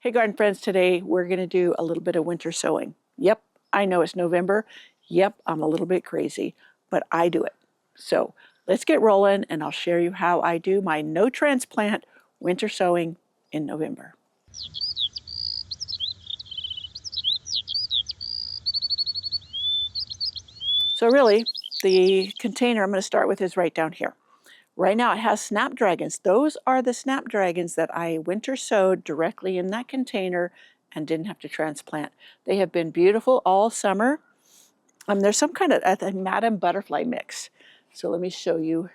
Hey garden friends, today we're going to do a little bit of winter sowing. Yep, I know it's November. Yep, I'm a little bit crazy, but I do it. So let's get rolling and I'll share you how I do my no transplant winter sowing in November. So really, the container I'm going to start with is right down here. Right now it has snapdragons. Those are the snapdragons that I winter sowed directly in that container and didn't have to transplant. They have been beautiful all summer. There's some kind of a madam butterfly mix. So let me show you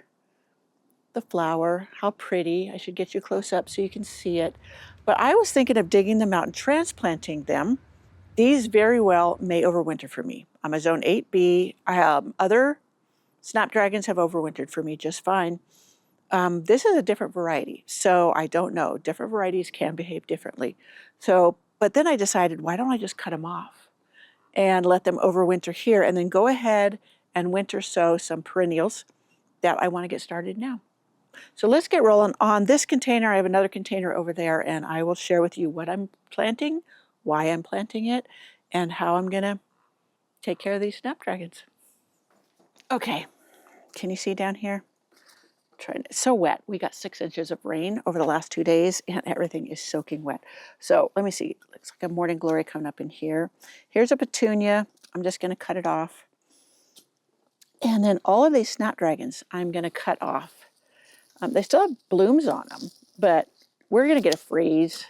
the flower, how pretty. I should get you close up so you can see it. But I was thinking of digging them out and transplanting them. These very well may overwinter for me. I'm a zone 8B. Other snapdragons have overwintered for me just fine. This is a different variety, so I don't know. Different varieties can behave differently. But then I decided, why don't I just cut them off and let them overwinter here and then go ahead and winter sow some perennials that I want to get started now. So let's get rolling on this container. I have another container over there and I will share with you what I'm planting, why I'm planting it, and how I'm going to take care of these snapdragons. Okay, can you see down here? It's so wet. We got 6 inches of rain over the last 2 days and everything is soaking wet. So let me see. Looks like a morning glory coming up in here. Here's a petunia. I'm just going to cut it off. And then all of these snapdragons I'm going to cut off. They still have blooms on them, but we're going to get a freeze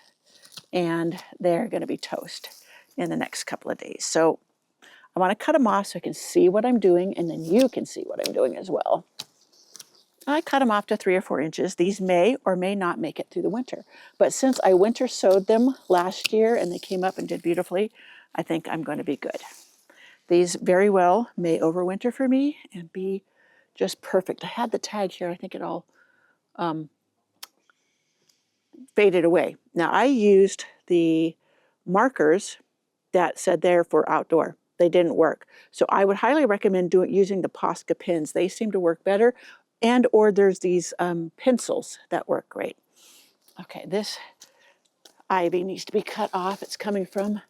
and they're going to be toast in the next couple of days. So I want to cut them off so I can see what I'm doing and then you can see what I'm doing as well. I cut them off to 3 or 4 inches. These may or may not make it through the winter. But since I winter sowed them last year and they came up and did beautifully, I think I'm going to be good. These very well may overwinter for me and be just perfect. I had the tag here. I think it all faded away. Now I used the markers that said there for outdoor. They didn't work. So I would highly recommend using the Posca pins. They seem to work better. And or there's these pencils that work great. Okay, this ivy needs to be cut off. It's coming from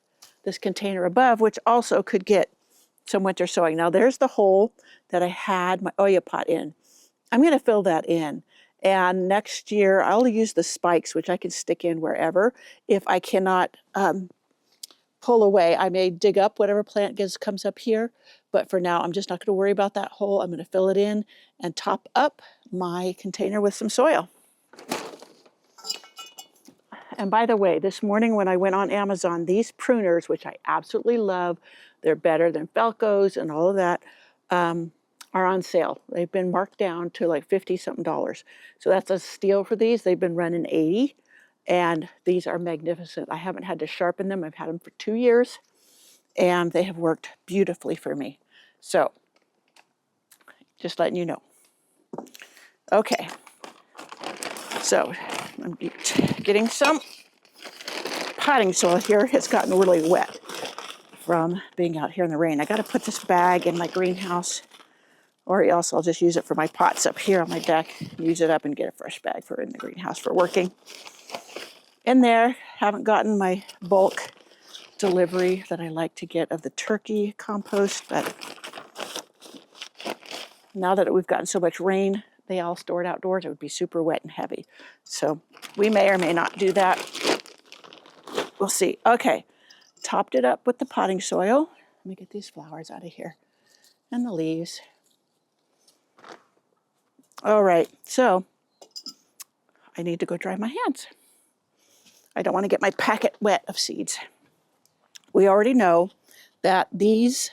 this container above, which also could get some winter sowing. Now there's the hole that I had my Oya pot in. I'm going to fill that in. And next year I'll use the spikes, which I can stick in wherever. If I cannot pull away, I may dig up whatever plant comes up here, but for now I'm just not going to worry about that hole. I'm going to fill it in and top up my container with some soil. And by the way, this morning when I went on Amazon, these pruners, which I absolutely love, they're better than Felco's and all of that, are on sale. They've been marked down to like $50-something. So that's a steal for these. They've been running $80. And these are magnificent. I haven't had to sharpen them. I've had them for 2 years and they have worked beautifully for me. So just letting you know. Okay, so I'm getting some potting soil here. It's gotten really wet from being out here in the rain. I got to put this bag in my greenhouse, or else I'll just use it for my pots up here on my deck, use it up and get a fresh bag for in the greenhouse for working. In there, haven't gotten my bulk delivery that I like to get of the turkey compost, but now that we've gotten so much rain, they all stored outdoors, it would be super wet and heavy. So we may or may not do that. We'll see. Okay, topped it up with the potting soil. Let me get these flowers out of here and the leaves. All right, so I need to go dry my hands. I don't want to get my packet wet of seeds. We already know that these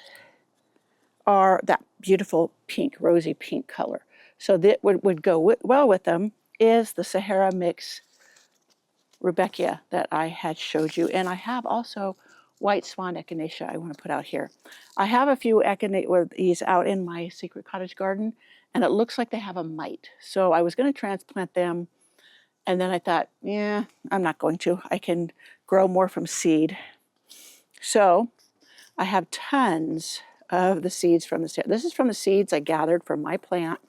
are that beautiful pink, rosy pink color. So that would go well with them is the Sahara Mix Rudbeckia that I had showed you. And I have also white swan echinacea I want to put out here. I have a few echinaceas out in my secret cottage garden, and it looks like they have a mite. So I was going to transplant them, and then I thought, yeah, I'm not going to. I can grow more from seed. So I have tons of the seeds from this. This is from the seeds I gathered from my plant.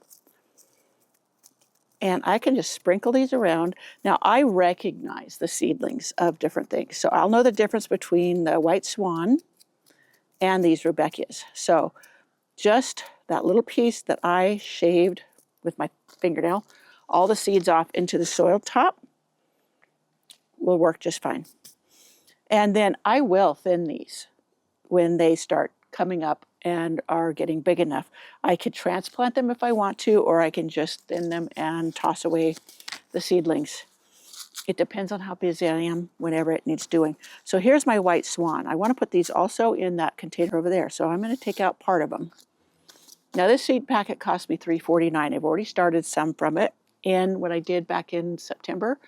And I can just sprinkle these around. Now, I recognize the seedlings of different things. So I'll know the difference between the white swan and these Rudbeckias. So just that little piece that I shaved with my fingernail, all the seeds off into the soil top will work just fine. And then I will thin these when they start coming up and are getting big enough. I could transplant them if I want to, or I can just thin them and toss away the seedlings. It depends on how busy I am whenever it needs doing. So here's my white swan. I want to put these also in that container over there. So I'm going to take out part of them. Now this seed packet cost me $3.49. I've already started some from it in what I did back in September.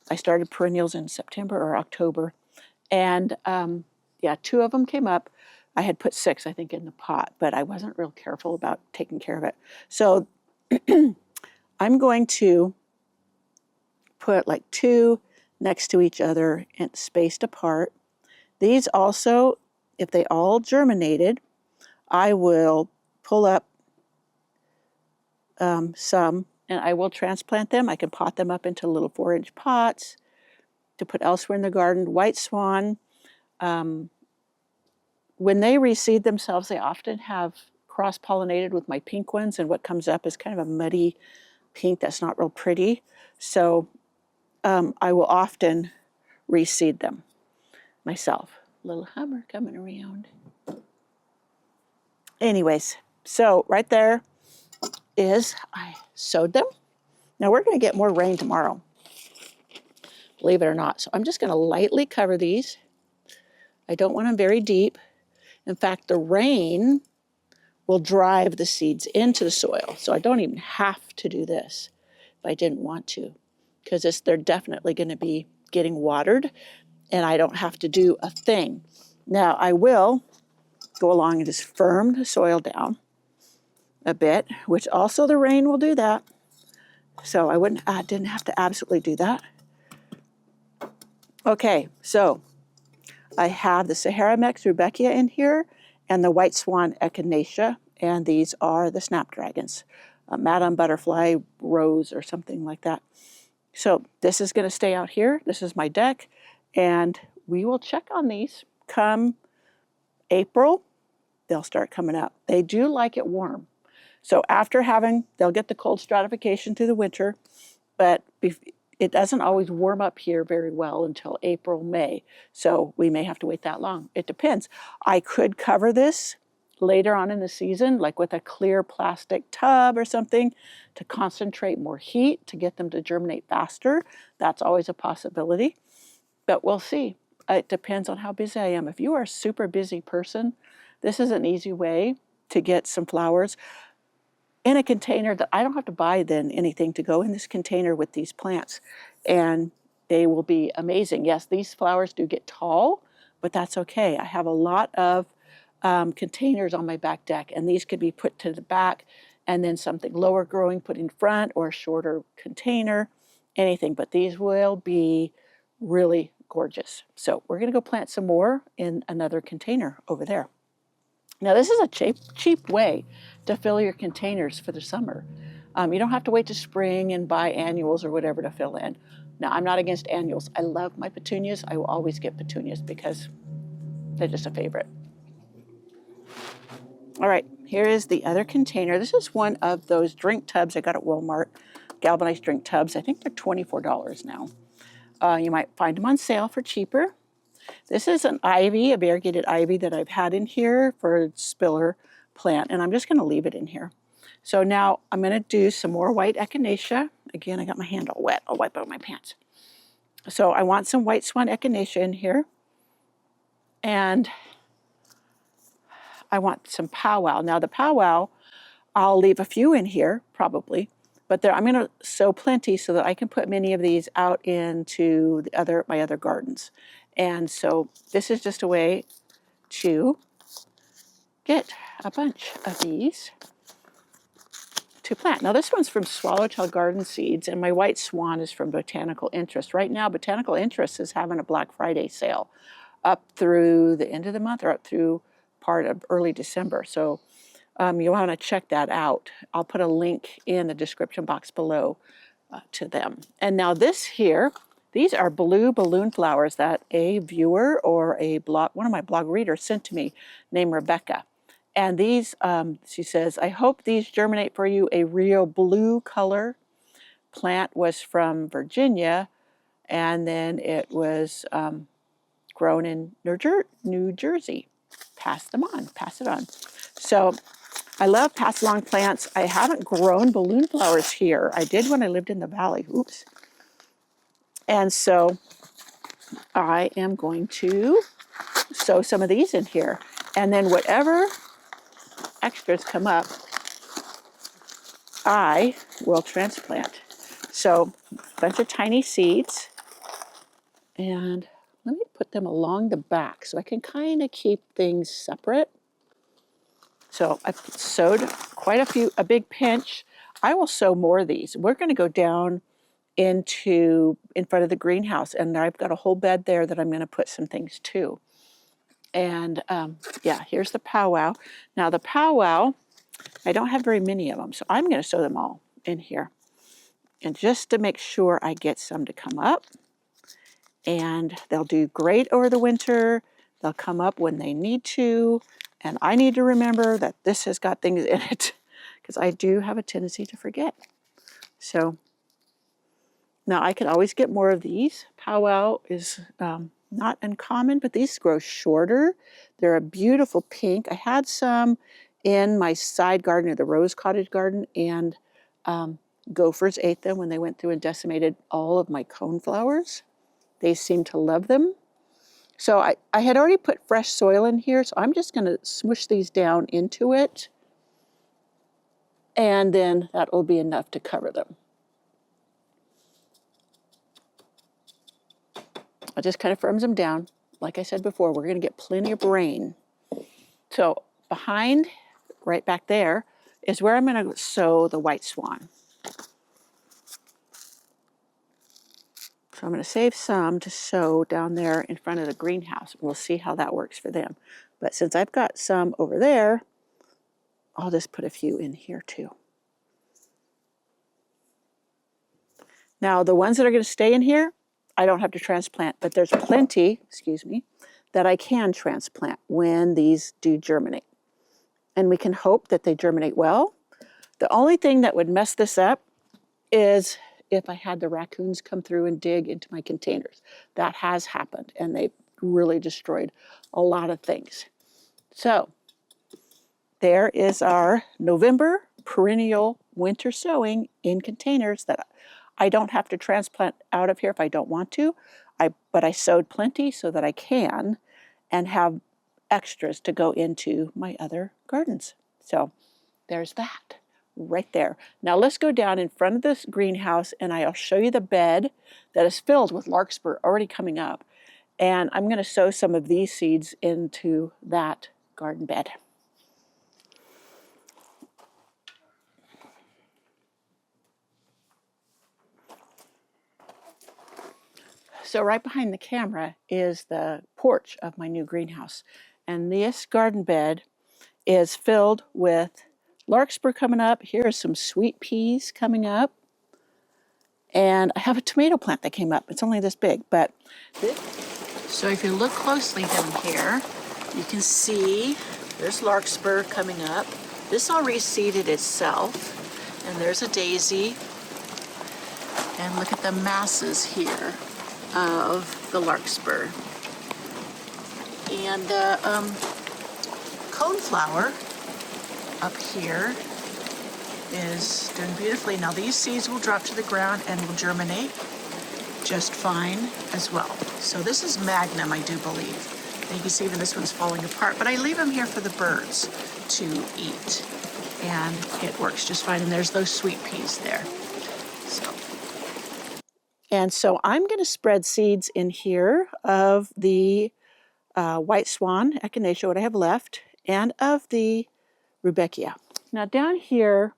I started perennials in September or October. And yeah, 2 of them came up. I had put 6, I think, in the pot, but I wasn't real careful about taking care of it. So I'm going to put like 2 next to each other and spaced apart. These also, if they all germinated, I will pull up some and I will transplant them. I can pot them up into little 4-inch pots to put elsewhere in the garden. White swan, when they reseed themselves, they often have cross-pollinated with my pink ones, and what comes up is kind of a muddy pink that's not real pretty. So I will often reseed them myself. Little hummer coming around. Anyways, so right there is, I sowed them. Now we're going to get more rain tomorrow, believe it or not. So I'm just going to lightly cover these. I don't want them very deep. In fact, the rain will drive the seeds into the soil. So I don't even have to do this if I didn't want to, because they're definitely going to be getting watered and I don't have to do a thing. Now I will go along and just firm the soil down a bit, which also the rain will do that. So I didn't have to absolutely do that. Okay, so I have the Sahara Mex Rudbeckia in here and the White Swan Echinacea, and these are the snapdragons, Madame Butterfly Rose or something like that. So this is going to stay out here. This is my deck, and we will check on these come April. They'll start coming up. They do like it warm. So after they'll get the cold stratification through the winter, but it doesn't always warm up here very well until April, May. So we may have to wait that long. It depends. I could cover this later on in the season, like with a clear plastic tub or something, to concentrate more heat, to get them to germinate faster. That's always a possibility, but we'll see. It depends on how busy I am. If you are a super busy person, this is an easy way to get some flowers in a container that I don't have to buy then anything to go in this container with these plants, and they will be amazing. Yes, these flowers do get tall, but that's okay. I have a lot of containers on my back deck, and these could be put to the back and then something lower growing put in front, or a shorter container, anything, but these will be really gorgeous. So we're going to go plant some more in another container over there. Now this is a cheap way to fill your containers for the summer. You don't have to wait to spring and buy annuals or whatever to fill in. Now I'm not against annuals. I love my petunias. I will always get petunias because they're just a favorite. All right, here is the other container. This is one of those drink tubs I got at Walmart, galvanized drink tubs. I think they're $24 now. You might find them on sale for cheaper. This is an ivy, a variegated ivy that I've had in here for a spiller plant, and I'm just going to leave it in here. So now I'm going to do some more white echinacea. Again, I got my hand all wet. I'll wipe out my pants. So I want some white swan echinacea in here, and I want some powwow. Now the powwow, I'll leave a few in here probably, but I'm going to sow plenty so that I can put many of these out into my other gardens. And so this is just a way to get a bunch of these to plant. Now this one's from Swallowtail Garden Seeds, and my white swan is from Botanical Interest. Right now, Botanical Interest is having a Black Friday sale up through the end of the month, or up through part of early December. So you want to check that out. I'll put a link in the description box below to them. And now this here, these are blue balloon flowers that a viewer or one of my blog readers sent to me named Rebecca. And these, she says, I hope these germinate for you. A real blue color. Plant was from Virginia, and then it was grown in New Jersey. Pass it on. So I love pass along plants. I haven't grown balloon flowers here. I did when I lived in the valley. Oops. And so I am going to sow some of these in here. And then whatever extras come up, I will transplant. So a bunch of tiny seeds. And let me put them along the back so I can kind of keep things separate. So I've sowed quite a big pinch. I will sow more of these. We're going to go down in front of the greenhouse, and I've got a whole bed there that I'm going to put some things to. And yeah, here's the powwow. Now the powwow, I don't have very many of them, so I'm going to sow them all in here. And just to make sure I get some to come up, and they'll do great over the winter. They'll come up when they need to, and I need to remember that this has got things in it because I do have a tendency to forget. So now I can always get more of these. Powwow is not uncommon, but these grow shorter. They're a beautiful pink. I had some in my side garden or the rose cottage garden, and gophers ate them when they went through and decimated all of my coneflowers. They seem to love them. So I had already put fresh soil in here, so I'm just going to smush these down into it, and then that will be enough to cover them. I just kind of firms them down. Like I said before, we're going to get plenty of rain. So behind, right back there, is where I'm going to sow the white swan. So I'm going to save some to sow down there in front of the greenhouse. We'll see how that works for them. But since I've got some over there, I'll just put a few in here too. Now the ones that are going to stay in here, I don't have to transplant, but there's plenty, that I can transplant when these do germinate. And we can hope that they germinate well. The only thing that would mess this up is if I had the raccoons come through and dig into my containers. That has happened, and they've really destroyed a lot of things. So there is our November perennial winter sowing in containers that I don't have to transplant out of here if I don't want to. But I sowed plenty so that I can, and have extras to go into my other gardens. So there's that right there. Now let's go down in front of this greenhouse, and I'll show you the bed that is filled with larkspur already coming up. And I'm going to sow some of these seeds into that garden bed. So right behind the camera is the porch of my new greenhouse. And this garden bed is filled with larkspur coming up. Here are some sweet peas coming up. And I have a tomato plant that came up. It's only this big, but so if you look closely down here, you can see there's larkspur coming up. This all reseeded itself. And there's a daisy. And look at the masses here of the larkspur. And the coneflower up here is doing beautifully. Now these seeds will drop to the ground and will germinate just fine as well. So this is Magnum, I do believe. And you can see even this one's falling apart, but I leave them here for the birds to eat. And it works just fine. And there's those sweet peas there. So I'm going to spread seeds in here of the white swan, echinacea, what I have left, and of the rudbeckia. Now down here,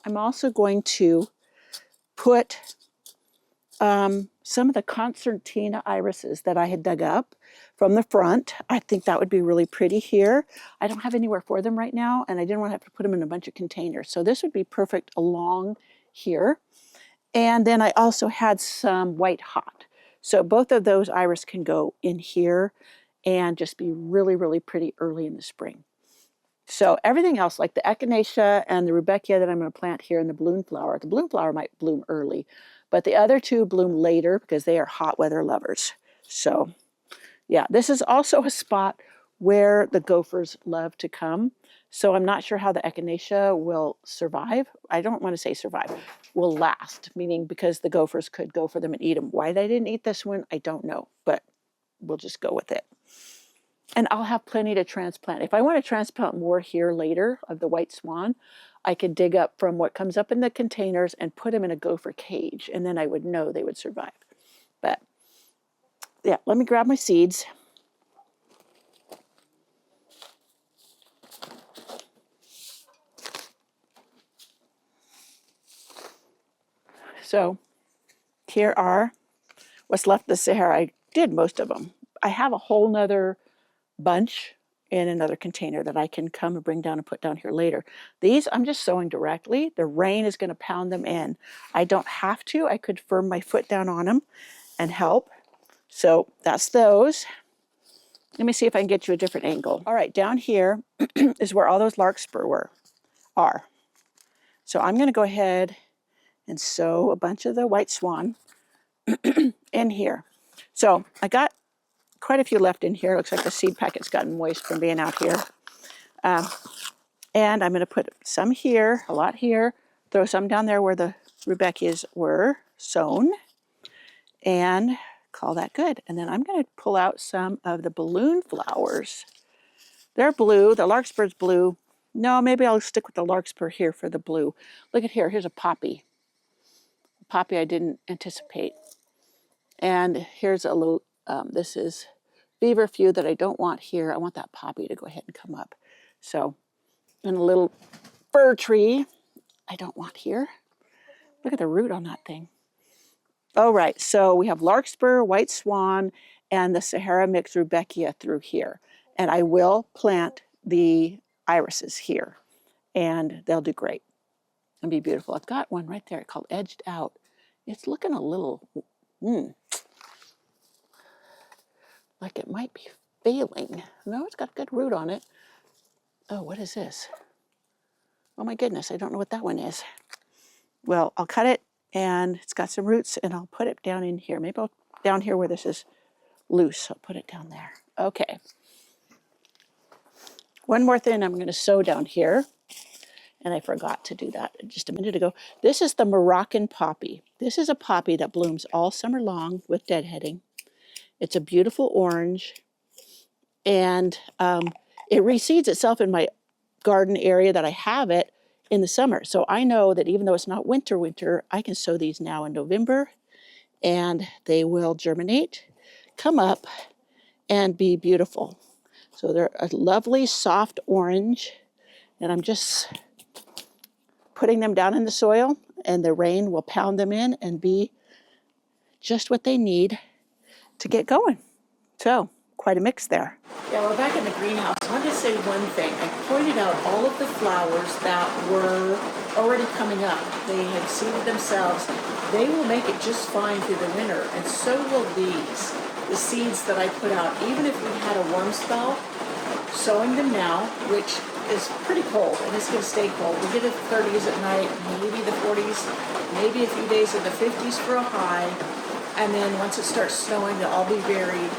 I'm also going to put some of the concertina irises that I had dug up from the front. I think that would be really pretty here. I don't have anywhere for them right now, and I didn't want to have to put them in a bunch of containers. So this would be perfect along here. And then I also had some white hot. So both of those iris can go in here and just be really, really pretty early in the spring. So everything else, like the echinacea and the rudbeckia that I'm going to plant here, and the balloon flower might bloom early, but the other two bloom later because they are hot weather lovers. So yeah, this is also a spot where the gophers love to come. So I'm not sure how the echinacea will survive. I don't want to say survive, will last, meaning because the gophers could go for them and eat them. Why they didn't eat this one, I don't know, but we'll just go with it. And I'll have plenty to transplant. If I want to transplant more here later of the white swan, I could dig up from what comes up in the containers and put them in a gopher cage, and then I would know they would survive. But yeah, let me grab my seeds. So here are what's left of the Sahara. I did most of them. I have a whole nother bunch in another container that I can come and bring down and put down here later. These I'm just sowing directly. The rain is going to pound them in. I don't have to. I could firm my foot down on them and help. So that's those. Let me see if I can get you a different angle. All right, down here is where all those larkspur are. So I'm going to go ahead and sow a bunch of the white swan in here. So I got quite a few left in here. Looks like the seed packet's gotten moist from being out here. And I'm going to put some here, a lot here, throw some down there where the rudbeckias were sown, and call that good. And then I'm going to pull out some of the balloon flowers. They're blue. The larkspur's blue. No, maybe I'll stick with the larkspur here for the blue. Look at here. Here's a poppy. A poppy I didn't anticipate. And here's a little, this is feverfew that I don't want here. I want that poppy to go ahead and come up. So, and a little fir tree I don't want here. Look at the root on that thing. Oh, right. So we have larkspur, white swan, and the Sahara mixed rudbeckia through here. And I will plant the irises here, and they'll do great and be beautiful. I've got one right there called Edged Out. It's looking a little like it might be failing. No, it's got good root on it. Oh, what is this? Oh my goodness, I don't know what that one is. Well, I'll cut it, and it's got some roots, and I'll put it down in here. Maybe I'll down here where this is loose. I'll put it down there. Okay. One more thing I'm going to sow down here, and I forgot to do that just a minute ago. This is the Moroccan poppy. This is a poppy that blooms all summer long with deadheading. It's a beautiful orange, and it reseeds itself in my garden area that I have it in the summer. So I know that even though it's not winter, I can sow these now in November, and they will germinate, come up, and be beautiful. So they're a lovely soft orange, and I'm just putting them down in the soil, and the rain will pound them in and be just what they need to get going. So quite a mix there. Yeah, we're back in the greenhouse. I wanted to say one thing. I pointed out all of the flowers that were already coming up. They had seeded themselves. They will make it just fine through the winter, and so will these. The seeds that I put out, even if we had a warm spell, sowing them now, which is pretty cold, and it's going to stay cold. We get the 30s at night, maybe the 40s, maybe a few days of the 50s for a high, and then once it starts snowing, they'll all be buried.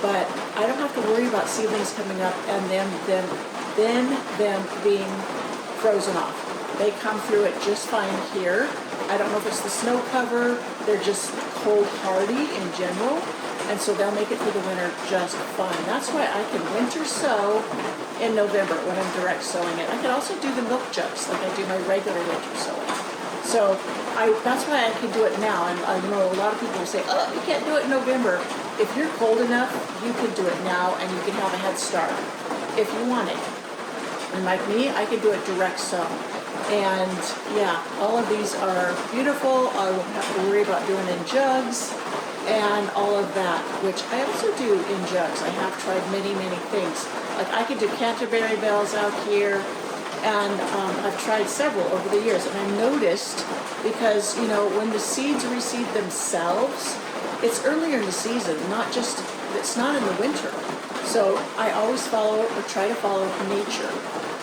But I don't have to worry about seedlings coming up and them being frozen off. They come through it just fine here. I don't know if it's the snow cover, they're just cold hardy in general, and so they'll make it through the winter just fine. That's why I can winter sow in November when I'm direct sowing it. I can also do the milk jugs like I do my regular winter sowing. So that's why I can do it now. And I know a lot of people will say, oh, you can't do it in November. If you're cold enough, you can do it now, and you can have a head start if you want it. And like me, I can do it direct sow. And yeah, all of these are beautiful. I won't have to worry about doing in jugs and all of that, which I also do in jugs. I have tried many, many things. Like I could do Canterbury bells out here. And I've tried several over the years, and I noticed, because, you know, when the seeds reseed themselves, it's earlier in the season, not just, it's not in the winter. So I always follow or try to follow nature,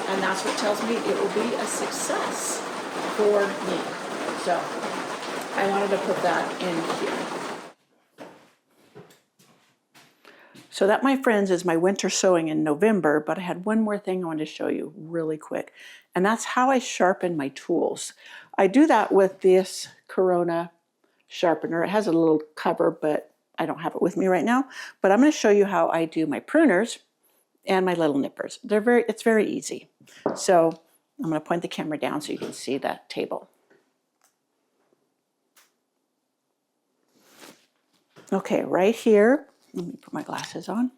and that's what tells me it will be a success for me. So I wanted to put that in here. So that, my friends, is my winter sowing in November, but I had one more thing I wanted to show you really quick, and that's how I sharpen my tools. I do that with this Corona sharpener. It has a little cover, but I don't have it with me right now. But I'm going to show you how I do my pruners and my little nippers. It's very easy. So I'm going to point the camera down so you can see that table. Okay, right here, let me put my glasses on.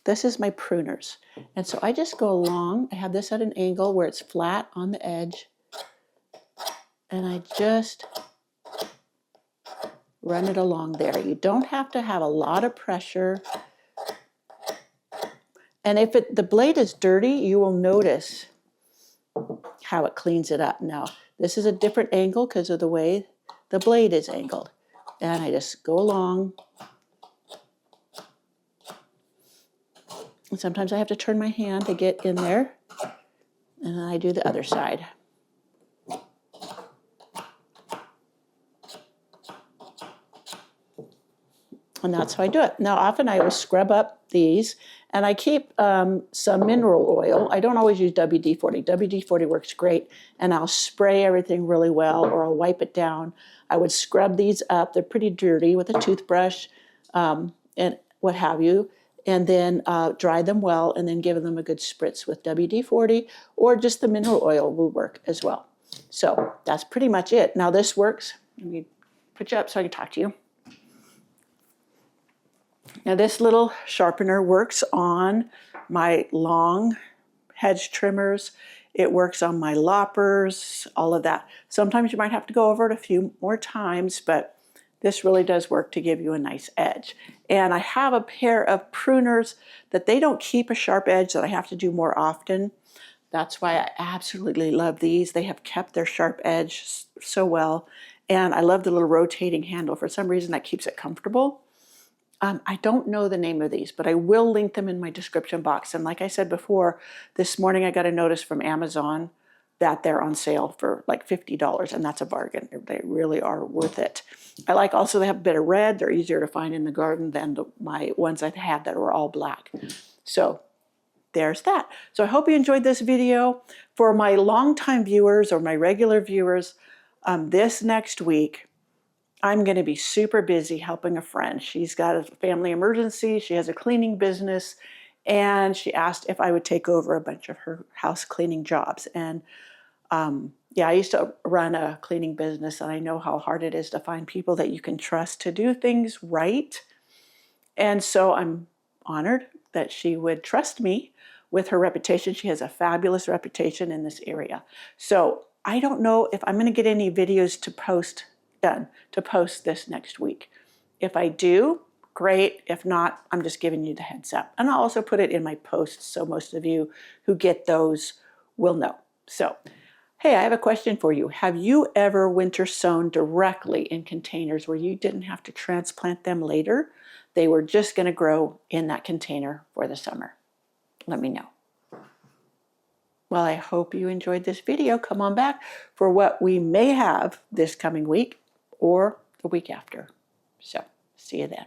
This is my pruners. And so I just go along, I have this at an angle where it's flat on the edge, and I just run it along there. You don't have to have a lot of pressure. And if the blade is dirty, you will notice how it cleans it up. Now, this is a different angle because of the way the blade is angled. And I just go along. And sometimes I have to turn my hand to get in there. And then I do the other side. And that's how I do it. Now, often I will scrub up these, and I keep some mineral oil. I don't always use WD-40. WD-40 works great, and I'll spray everything really well, or I'll wipe it down. I would scrub these up. They're pretty dirty with a toothbrush and what have you, and then dry them well, and then give them a good spritz with WD-40, or just the mineral oil will work as well. So that's pretty much it. Now this works. Let me put you up so I can talk to you. Now this little sharpener works on my long hedge trimmers. It works on my loppers, all of that. Sometimes you might have to go over it a few more times, but this really does work to give you a nice edge. And I have a pair of pruners that they don't keep a sharp edge, that I have to do more often. That's why I absolutely love these. They have kept their sharp edge so well. And I love the little rotating handle. For some reason that keeps it comfortable. I don't know the name of these, but I will link them in my description box. And like I said before, this morning I got a notice from Amazon that they're on sale for like $50, and that's a bargain. They really are worth it. I like also they have a bit of red. They're easier to find in the garden than my ones I've had that were all black. So there's that. So I hope you enjoyed this video. For my longtime viewers or my regular viewers, this next week, I'm going to be super busy helping a friend. She's got a family emergency. She has a cleaning business, and she asked if I would take over a bunch of her house cleaning jobs. And yeah, I used to run a cleaning business, and I know how hard it is to find people that you can trust to do things right. And so I'm honored that she would trust me with her reputation. She has a fabulous reputation in this area. So I don't know if I'm going to get any videos to post this next week. If I do, great. If not, I'm just giving you the heads up. And I'll also put it in my posts so most of you who get those will know. So, hey, I have a question for you. Have you ever winter sown directly in containers where you didn't have to transplant them later? They were just going to grow in that container for the summer. Let me know. Well, I hope you enjoyed this video. Come on back for what we may have this coming week or the week after. So, see you then.